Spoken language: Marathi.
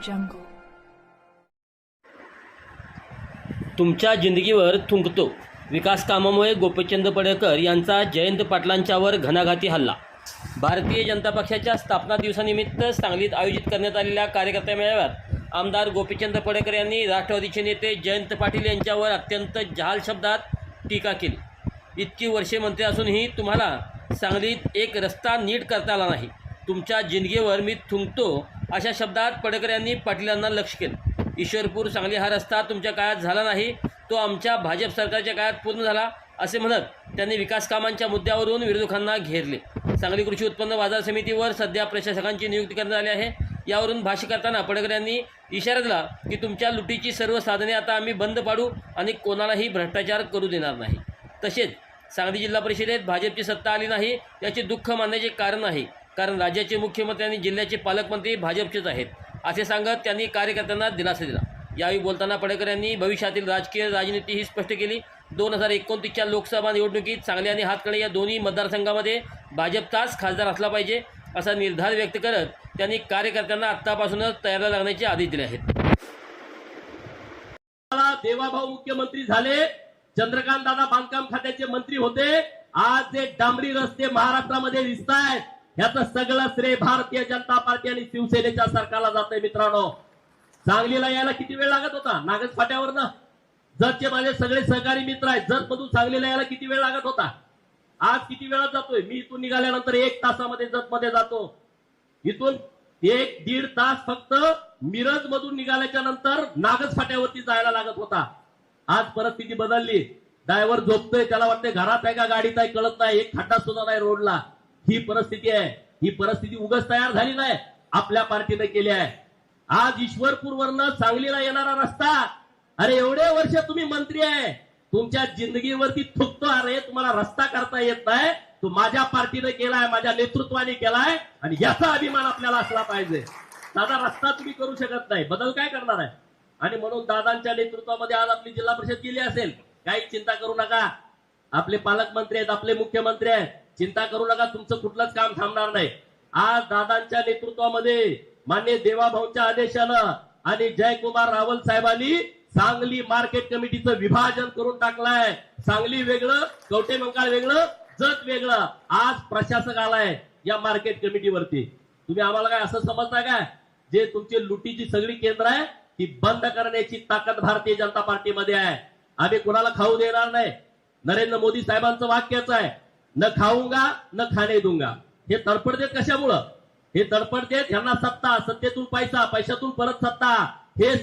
jungle. तुमच्या जिंदगीवर थुंकतो विकास कामामुळे गोपीचंद पडळकर यांचा जयंत पाटलांच्यावर घणाघाती हल्ला. भारतीय जनता पक्षाच्या स्थापना दिवसानिमित्त सांगलीत आयोजित करण्यात आलेल्या कार्यकर्ता मेळाव्यात आमदार गोपीचंद पडळकर यांनी राष्ट्रवादीचे नेते जयंत पाटील यांच्यावर अत्यंत जहाल शब्दात टीका केली. इतकी वर्षे मंत्री असूनही तुम्हाला सांगलीत एक रस्ता नीट करता आला नाही. तुमच्या जिंदगीवर मी थुंकतो अशा शब्दात पडळकर यांनी पाटीलांना लक्ष केलं. ईश्वरपूर सांगली हा रस्ता तुमच्या काळात झाला नाही, तो आमच्या भाजप सरकारच्या काळात पूर्ण झाला असे म्हणत त्यांनी विकास कामांच्या मुद्द्यावरून विरोधकांना घेरले. सांगली कृषी उत्पन्न बाजार समितीवर सध्या प्रशासकांची नियुक्ती करण्यात आली आहे. यावरून भाष्य करताना पडळकर यांनी इशारा दिला की तुमच्या लुटीची सर्व साधने आता आम्ही बंद पाडू आणि कोणालाही भ्रष्टाचार करू देणार नाही. तसेच सांगली जिल्हा परिषदेत भाजपची सत्ता आली नाही याचे दुःख मानण्याचे कारण आहे, कारण राज्याचे मुख्यमंत्री आणि जिल्ह्याचे पालकमंत्री भाजपचेच आहेत असे सांगत त्यांनी कार्यकर्त्यांना दिलासा दिला. यावेळी बोलताना पडळकर यांनी भविष्यातील राजकीय राजनीती ही स्पष्ट केली. 2029च्या लोकसभा निवडणुकीत सांगली आणि हातकणंगले या दोन्ही मतदारसंघामध्ये भाजपचाच खासदार असला पाहिजे असा निर्धार व्यक्त करत त्यांनी कार्यकर्त्यांना आत्तापासूनच तयारीला लागण्याचे आदेश दिले आहेत. देवाभाऊ मुख्यमंत्री झाले, चंद्रकांत दादा बांधकाम खात्याचे मंत्री होते. आज जे डांबरी रस्ते महाराष्ट्रामध्ये दिसत आहेत याचं सगळं श्रेय भारतीय जनता पार्टी आणि शिवसेनेच्या सरकारला जातंय. मित्रांनो, सांगलीला यायला किती वेळ लागत होता? नागज फाट्यावर ना जतचे माझे सगळे सहकारी मित्र आहेत, जत मधून सांगलीला यायला किती वेळ लागत होता? आज किती वेळात जातोय? मी इथून निघाल्यानंतर 1 तासामध्ये जत मध्ये जातो. इथून 1-1.5 तास फक्त मिरज मधून निघाल्याच्या नंतर नागज फाट्यावरती जायला लागत होता. आज परिस्थिती बदलली. ड्रायव्हर झोपतोय, त्याला वाटतंय घरात आहे का गाडीत आहे कळत नाही, एक खड्डा सुद्धा नाही रोडला. ही परिस्थिती आहे. ही परिस्थिती उगाच तयार झाली नाही, आपल्या पार्टीने केली आहे. आज ईश्वरपूरवरनं सांगलीला येणारा रस्ता, अरे एवढे वर्ष तुम्ही मंत्री आहे, तुमच्या जिंदगीवरती थुकतो. अरे तुम्हाला रस्ता करता येत नाही, तो माझ्या पार्टीने केलाय, माझ्या नेतृत्वाने केलाय आणि याचा अभिमान आपल्याला असला पाहिजे. दादा रस्ता तुम्ही करू शकत नाही, बदल काय करणार आहे? आणि म्हणून दादांच्या नेतृत्वामध्ये आज आपली जिल्हा परिषद केली असेल. काही चिंता करू नका, आपले पालकमंत्री आहेत, आपले मुख्यमंत्री आहेत, चिंता करू नका, तुमचं कुठलंच काम थांबणार नाही. आज दादांच्या नेतृत्वामध्ये माननीय देवाभाऊंच्या आदेशानं आणि जयकुमार रावल साहेबांनी सांगली मार्केट कमिटीचं विभाजन करून टाकलंय. सांगली वेगळं, कवठे मंकाळ वेगळं, जत वेगळं. आज प्रशासक आलाय या मार्केट कमिटीवरती. तुम्ही आम्हाला काय असं समजता काय? जे तुमची लुटीची सगळी केंद्र आहे ती बंद करण्याची ताकद भारतीय जनता पार्टीमध्ये आहे. आम्ही कुणाला खाऊ देणार नाही. नरेंद्र मोदी साहेबांचं वाक्यच आहे, न खाऊंगा न खाणे दूंगा. हे तडफडतेत कशामुळं? हे तडफडतेत ह्यांना सत्ता, सत्तेतून पैसा, पैशातून परत सत्ता. हे